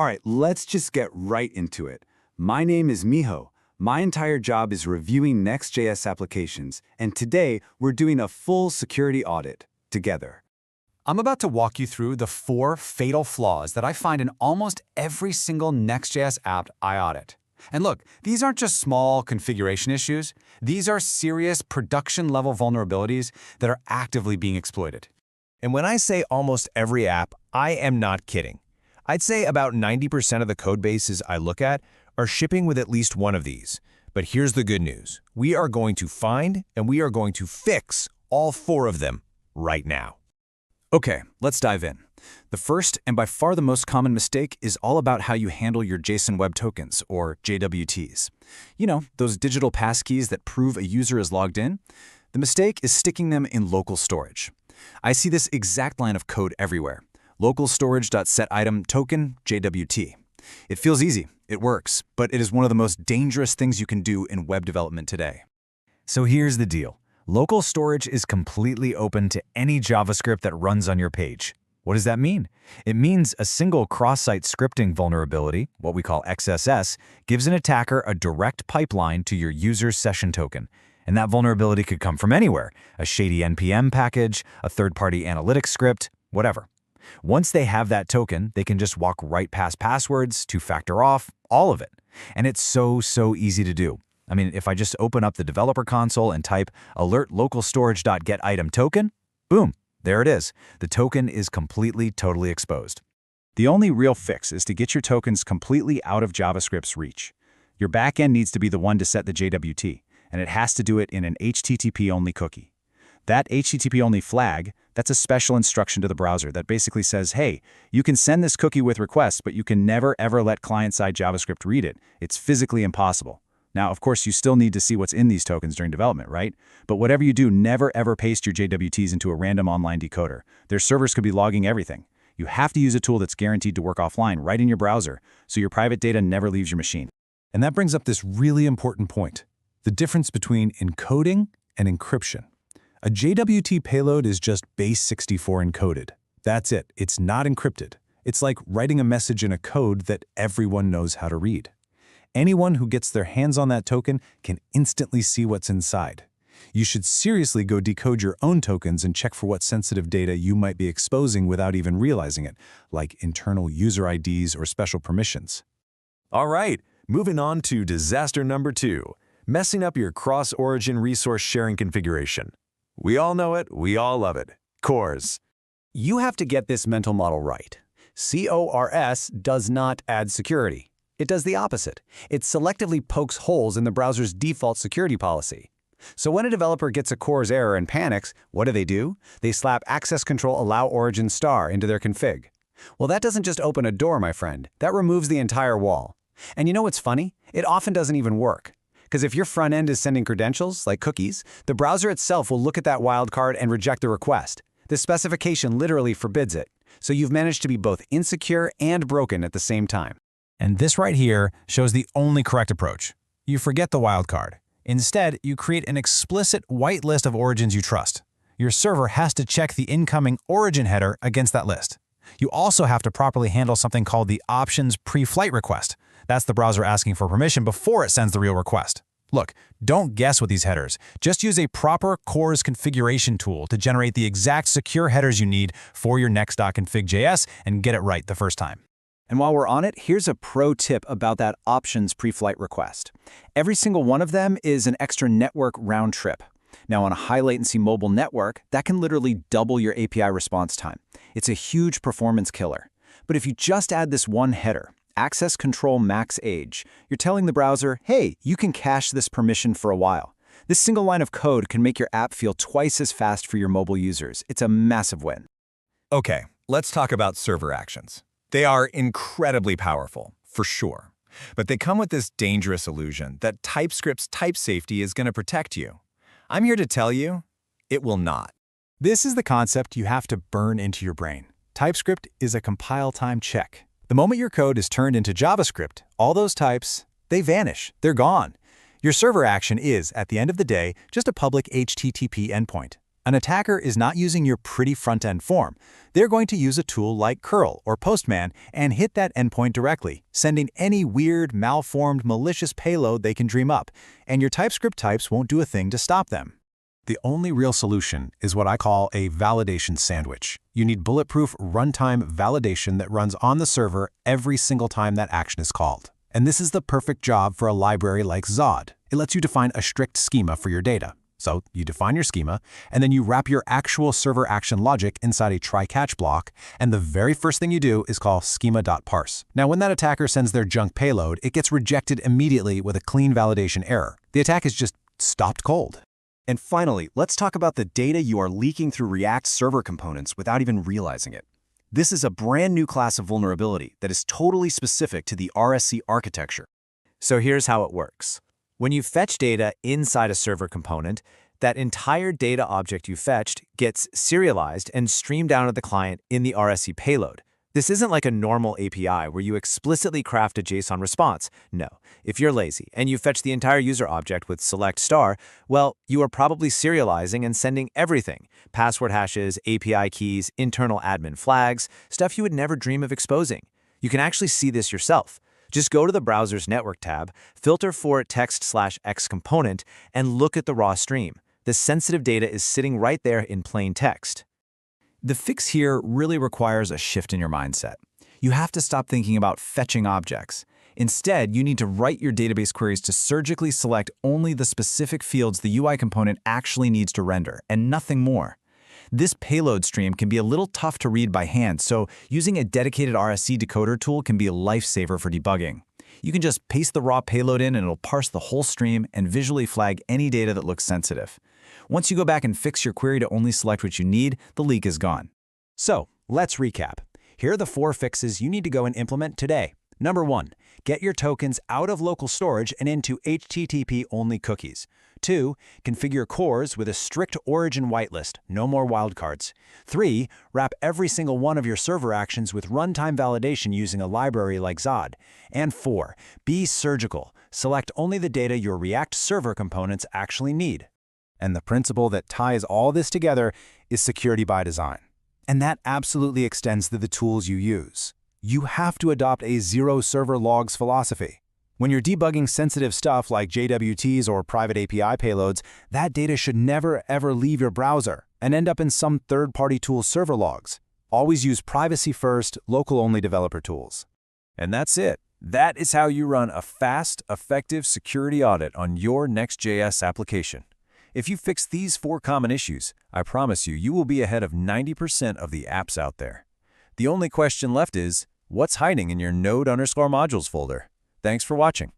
All right, let's just get right into it. My name is Miho. My entire job is reviewing Next.js applications, and today we're doing a full security audit together. I'm about to walk you through the 4 fatal flaws that I find in almost every single Next.js app I audit. And look, these aren't just small configuration issues. These are serious production-level vulnerabilities that are actively being exploited. And when I say almost every app, I am not kidding. I'd say about 90% of the code bases I look at are shipping with at least one of these. But here's the good news. We are going to find and we are going to fix all 4 of them right now. Okay, let's dive in. The first, and by far the most common mistake, is all about how you handle your JSON Web Tokens, or JWTs. You know, those digital passkeys that prove a user is logged in? The mistake is sticking them in local storage. I see this exact line of code everywhere. LocalStorage.setItemToken JWT. It feels easy, it works, but it is one of the most dangerous things you can do in web development today. So here's the deal. Local storage is completely open to any JavaScript that runs on your page. What does that mean? It means a single cross-site scripting vulnerability, what we call XSS, gives an attacker a direct pipeline to your user's session token. And that vulnerability could come from anywhere, a shady NPM package, a third-party analytics script, whatever. Once they have that token, they can just walk right past passwords, two-factor auth, all of it. And it's so easy to do. I mean, if I just open up the developer console and type alert localstorage.getItemToken, boom, there it is. The token is totally exposed. The only real fix is to get your tokens completely out of JavaScript's reach. Your backend needs to be the one to set the JWT, and it has to do it in an HTTP-only cookie. That HTTP-only flag, that's a special instruction to the browser that basically says, hey, you can send this cookie with requests, but you can never ever let client-side JavaScript read it. It's physically impossible. Now, of course, you still need to see what's in these tokens during development, right? But whatever you do, never ever paste your JWTs into a random online decoder. Their servers could be logging everything. You have to use a tool that's guaranteed to work offline right in your browser, so your private data never leaves your machine. And that brings up this really important point, the difference between encoding and encryption. A JWT payload is just base 64 encoded. That's it. It's not encrypted. It's like writing a message in a code that everyone knows how to read. Anyone who gets their hands on that token can instantly see what's inside. You should seriously go decode your own tokens and check for what sensitive data you might be exposing without even realizing it, like internal user IDs or special permissions. All right, moving on to disaster number 2, messing up your cross-origin resource sharing configuration. We all know it, we all love it. CORS. You have to get this mental model right. CORS does not add security. It does the opposite. It selectively pokes holes in the browser's default security policy. So when a developer gets a CORS error and panics, what do? They slap access control allow origin star into their config. Well, that doesn't just open a door, my friend. That removes the entire wall. And you know what's funny? It often doesn't even work. Because if your front end is sending credentials, like cookies, the browser itself will look at that wildcard and reject the request. The specification literally forbids it. So you've managed to be both insecure and broken at the same time. And this right here shows the only correct approach. You forget the wildcard. Instead, you create an explicit white list of origins you trust. Your server has to check the incoming origin header against that list. You also have to properly handle something called the options pre-flight request. That's the browser asking for permission before it sends the real request. Look, don't guess with these headers. Just use a proper CORS configuration tool to generate the exact secure headers you need for your next.config.js and get it right the first time. And while we're on it, here's a pro tip about that options pre-flight request. Every single one of them is an extra network round trip. Now, on a high-latency mobile network, that can literally double your API response time. It's a huge performance killer. But if you just add this one header, access control max age, you're telling the browser, hey, you can cache this permission for a while. This single line of code can make your app feel twice as fast for your mobile users. It's a massive win. Okay, let's talk about server actions. They are incredibly powerful, for sure. But they come with this dangerous illusion that TypeScript's type safety is going to protect you. I'm here to tell you, it will not. This is the concept you have to burn into your brain. TypeScript is a compile time check. The moment your code is turned into JavaScript, all those types, they vanish. They're gone. Your server action is, at the end of the day, just a public HTTP endpoint. An attacker is not using your pretty front-end form. They're going to use a tool like curl or Postman and hit that endpoint directly, sending any weird, malformed, malicious payload they can dream up, and your TypeScript types won't do a thing to stop them. The only real solution is what I call a validation sandwich. You need bulletproof runtime validation that runs on the server every single time that action is called. And this is the perfect job for a library like Zod. It lets you define a strict schema for your data. So you define your schema, and then you wrap your actual server action logic inside a try-catch block, and the very first thing you do is call schema.parse. Now, when that attacker sends their junk payload, it gets rejected immediately with a clean validation error. The attack is just stopped cold. And finally, let's talk about the data you are leaking through React server components without even realizing it. This is a brand new class of vulnerability that is totally specific to the RSC architecture. So here's how it works. When you fetch data inside a server component, that entire data object you fetched gets serialized and streamed down to the client in the RSC payload. This isn't like a normal API where you explicitly craft a JSON response. No, if you're lazy and you fetch the entire user object with select star, well, you are probably serializing and sending everything: password hashes, API keys, internal admin flags, stuff you would never dream of exposing. You can actually see this yourself. Just go to the browser's network tab, filter for text/x component, and look at the raw stream. The sensitive data is sitting right there in plain text. The fix here really requires a shift in your mindset. You have to stop thinking about fetching objects. Instead, you need to write your database queries to surgically select only the specific fields the UI component actually needs to render, and nothing more. This payload stream can be a little tough to read by hand, so using a dedicated RSC decoder tool can be a lifesaver for debugging. You can just paste the raw payload in and it'll parse the whole stream and visually flag any data that looks sensitive. Once you go back and fix your query to only select what you need, the leak is gone. So, let's recap. Here are the 4 fixes you need to go and implement today. Number 1, get your tokens out of local storage and into HTTP-only cookies. 2, configure cores with a strict origin whitelist, no more wildcards. 3, wrap every single one of your server actions with runtime validation using a library like Zod. And 4, be surgical. Select only the data your React server components actually need. And the principle that ties all this together is security by design. And that absolutely extends to the tools you use. You have to adopt a zero server logs philosophy. When you're debugging sensitive stuff like JWTs or private API payloads, that data should never ever leave your browser and end up in some third-party tool's server logs. Always use privacy-first, local-only developer tools. And that's it. That is how you run a fast, effective security audit on your Next.js application. If you fix these 4 common issues, I promise you, you will be ahead of 90% of the apps out there. The only question left is, what's hiding in your node_modules folder? Thanks for watching.